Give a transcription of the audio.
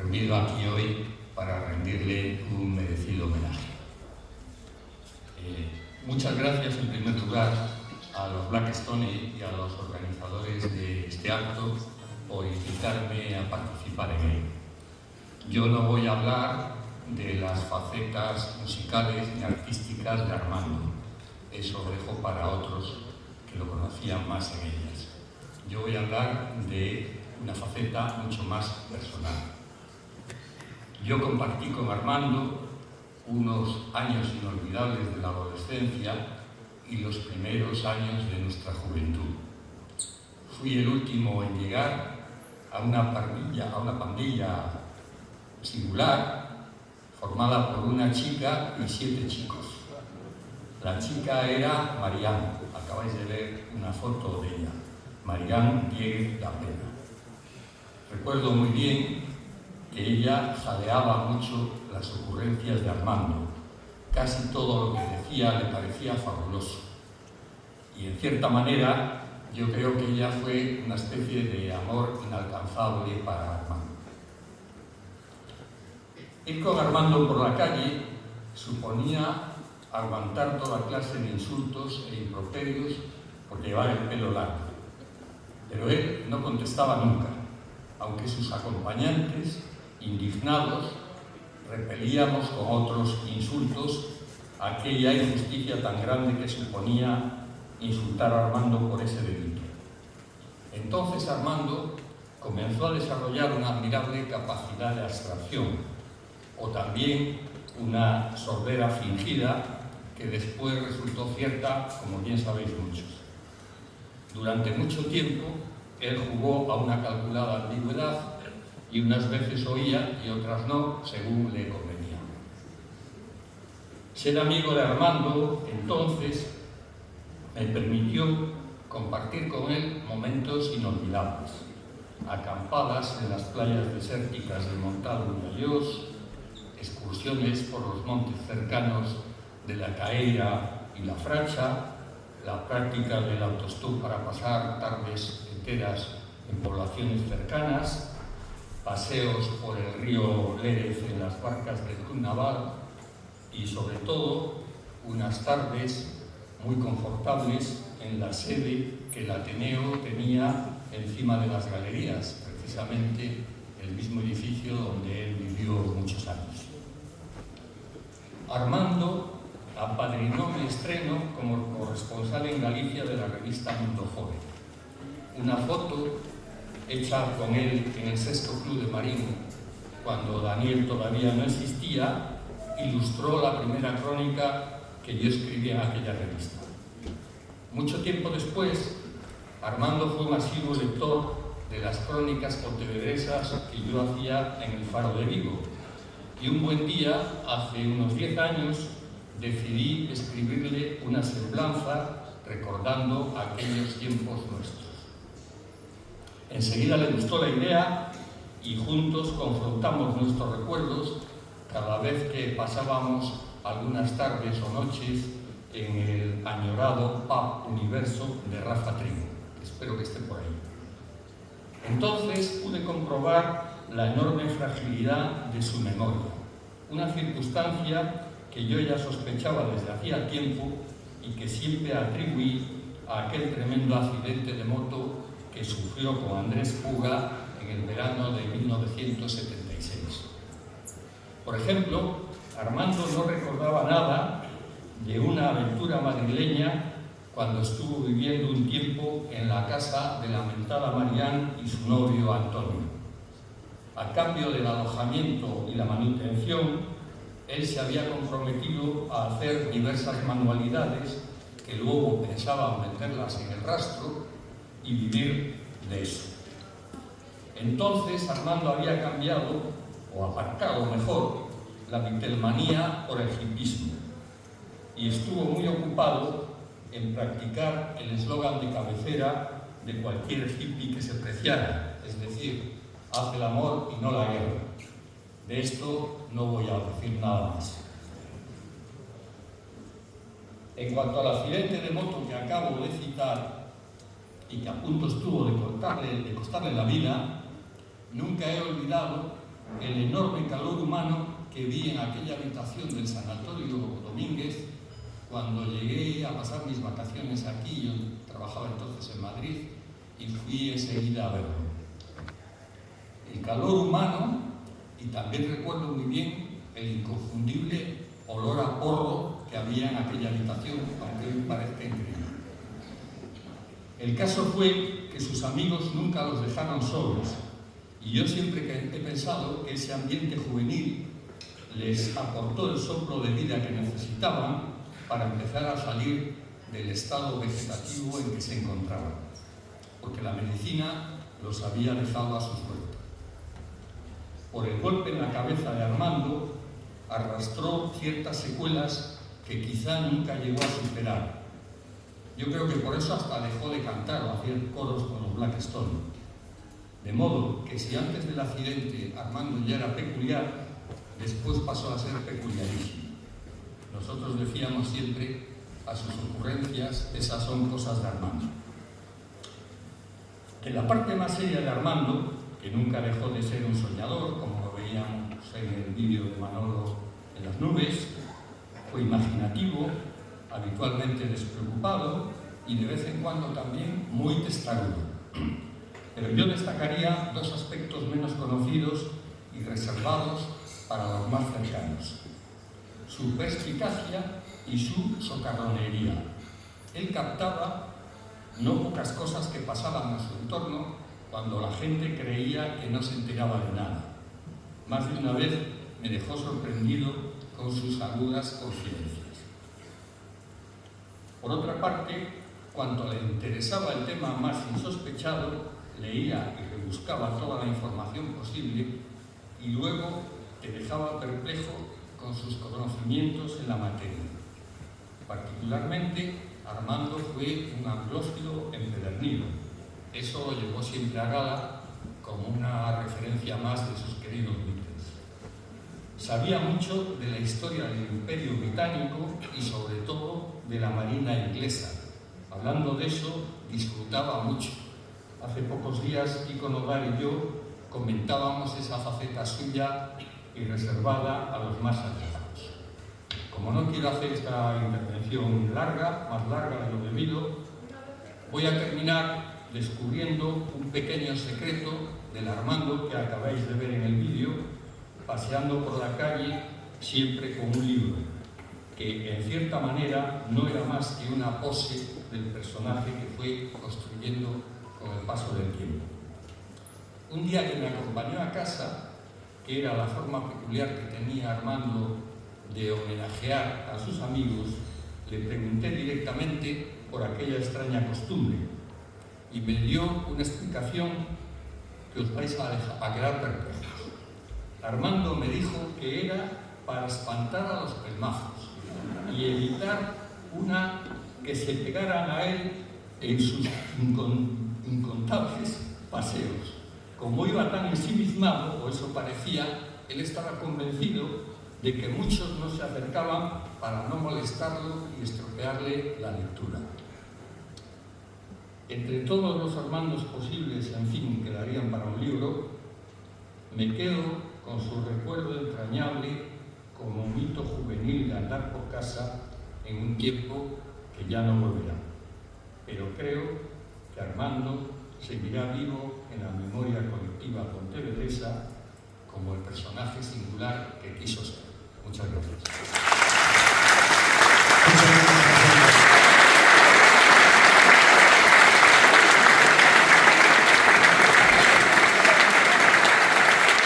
reunido aquí hoy para rendirle un merecido homenaje. Muchas gracias en primer lugar a los Blackstone y a los organizadores de este acto por invitarme a participar en él. Yo no voy a hablar de las facetas musicales ni artísticas de Armando, eso dejo para otros que lo conocían más en ellas. Yo voy a hablar de una faceta mucho más personal. Yo compartí con Armando unos años inolvidables de la adolescencia y los primeros años de nuestra juventud. Fui el último en llegar a una pandilla singular formada por una chica y 7 chicos. La chica era Marianne, acabáis de ver una foto de ella, Marianne Dieguez La Pena. Recuerdo muy bien que ella jadeaba mucho las ocurrencias de Armando. Casi todo lo que decía le parecía fabuloso. Y en cierta manera, yo creo que ella fue una especie de amor inalcanzable para Armando. Ir con Armando por la calle suponía aguantar toda clase de insultos e improperios por llevar el pelo largo. Pero él no contestaba nunca, aunque sus acompañantes, indignados, repelíamos con otros insultos aquella injusticia tan grande que suponía insultar a Armando por ese delito. Entonces Armando comenzó a desarrollar una admirable capacidad de abstracción, o también una sordera fingida que después resultó cierta, como bien sabéis muchos. Durante mucho tiempo él jugó a una calculada ambigüedad y unas veces oía y otras no, según le convenía. Ser amigo de Armando, entonces, me permitió compartir con él momentos inolvidables. Acampadas en las playas desérticas del Montalvo y Allós, excursiones por los montes cercanos de la Caeira y la Fracha, la práctica del autostop para pasar tardes enteras en poblaciones cercanas, paseos por el río Lérez en las barcas del Club Naval y, sobre todo, unas tardes muy confortables en la sede que el Ateneo tenía encima de las galerías, precisamente el mismo edificio donde él vivió muchos años. Armando apadrinó mi estreno como corresponsal en Galicia de la revista Mundo Joven. Una foto hecha con él en el Sexto Club de Marín, cuando Daniel todavía no existía, ilustró la primera crónica que yo escribí en aquella revista. Mucho tiempo después, Armando fue un asiduo lector de las crónicas pontevedresas que yo hacía en el Faro de Vigo, y un buen día, hace unos 10 años, decidí escribirle una semblanza recordando aquellos tiempos nuestros. Enseguida le gustó la idea y juntos confrontamos nuestros recuerdos cada vez que pasábamos algunas tardes o noches en el añorado Pub Universo de Rafa Trigo, que espero que esté por ahí. Entonces pude comprobar la enorme fragilidad de su memoria, una circunstancia que yo ya sospechaba desde hacía tiempo y que siempre atribuí a aquel tremendo accidente de moto que sufrió con Andrés Puga en el verano de 1976. Por ejemplo, Armando no recordaba nada de una aventura madrileña cuando estuvo viviendo un tiempo en la casa de la mentada Marianne y su novio Antonio. A cambio del alojamiento y la manutención, él se había comprometido a hacer diversas manualidades que luego pensaba meterlas en el rastro y vivir de eso. Entonces Armando había cambiado, o aparcado mejor, la Beatlemanía por el hipismo y estuvo muy ocupado en practicar el eslogan de cabecera de cualquier hippie que se preciara, es decir, haz el amor y no la guerra. De esto no voy a decir nada más. En cuanto al accidente de moto que acabo de citar y que a punto estuvo de costarle la vida, nunca he olvidado el enorme calor humano que vi en aquella habitación del Sanatorio Domínguez cuando llegué a pasar mis vacaciones aquí. Yo trabajaba entonces en Madrid y fui enseguida a verlo. El calor humano, y también recuerdo muy bien el inconfundible olor a porro que había en aquella habitación, aunque hoy parezca increíble. El caso fue que sus amigos nunca los dejaron solos, y yo siempre he pensado que ese ambiente juvenil les aportó el soplo de vida que necesitaban para empezar a salir del estado vegetativo en que se encontraban, porque la medicina los había dejado a su suerte. Por el golpe en la cabeza de Armando, arrastró ciertas secuelas que quizá nunca llegó a superar. Yo creo que por eso hasta dejó de cantar o hacer coros con los Black Stones. De modo que si antes del accidente Armando ya era peculiar, después pasó a ser peculiarísimo. Nosotros decíamos siempre a sus ocurrencias: esas son cosas de Armando. En la parte más seria de Armando, que nunca dejó de ser un soñador, como lo veíamos en el vídeo de Manolo en las nubes, fue imaginativo, habitualmente despreocupado y de vez en cuando también muy testarudo. Pero yo destacaría dos aspectos menos conocidos y reservados para los más cercanos: su perspicacia y su socarronería. Él captaba no pocas cosas que pasaban a su entorno cuando la gente creía que no se enteraba de nada. Más de una vez me dejó sorprendido con sus agudas confidencias. Por otra parte, cuanto le interesaba el tema más insospechado, leía y rebuscaba toda la información posible y luego te dejaba perplejo con sus conocimientos en la materia. Particularmente, Armando fue un anglófilo empedernido. Eso lo llevó siempre a gala como una referencia más de sus queridos Beatles. Sabía mucho de la historia del Imperio Británico y sobre todo de la Marina inglesa. Hablando de eso, disfrutaba mucho. Hace pocos días, Kiko Nodal y yo comentábamos esa faceta suya y reservada a los más allegados. Como no quiero hacer esta intervención larga, más larga de lo debido, voy a terminar descubriendo un pequeño secreto del Armando que acabáis de ver en el vídeo, paseando por la calle siempre con un libro, que en cierta manera no era más que una pose del personaje que fue construyendo con el paso del tiempo. Un día que me acompañó a casa, que era la forma peculiar que tenía Armando de homenajear a sus amigos, le pregunté directamente por aquella extraña costumbre y me dio una explicación que os vais a quedar perplejos. Armando me dijo que era para espantar a los pelmazos y evitar que se pegaran a él en sus incontables paseos. Como iba tan ensimismado, o eso parecía, él estaba convencido de que muchos no se acercaban para no molestarlo y estropearle la lectura. Entre todos los Armandos posibles, en fin, que darían para un libro, me quedo con su recuerdo entrañable como mito juvenil de andar por casa en un tiempo que ya no volverá. Pero creo que Armando seguirá vivo en la memoria colectiva pontevedresa como el personaje singular que quiso ser. Muchas gracias.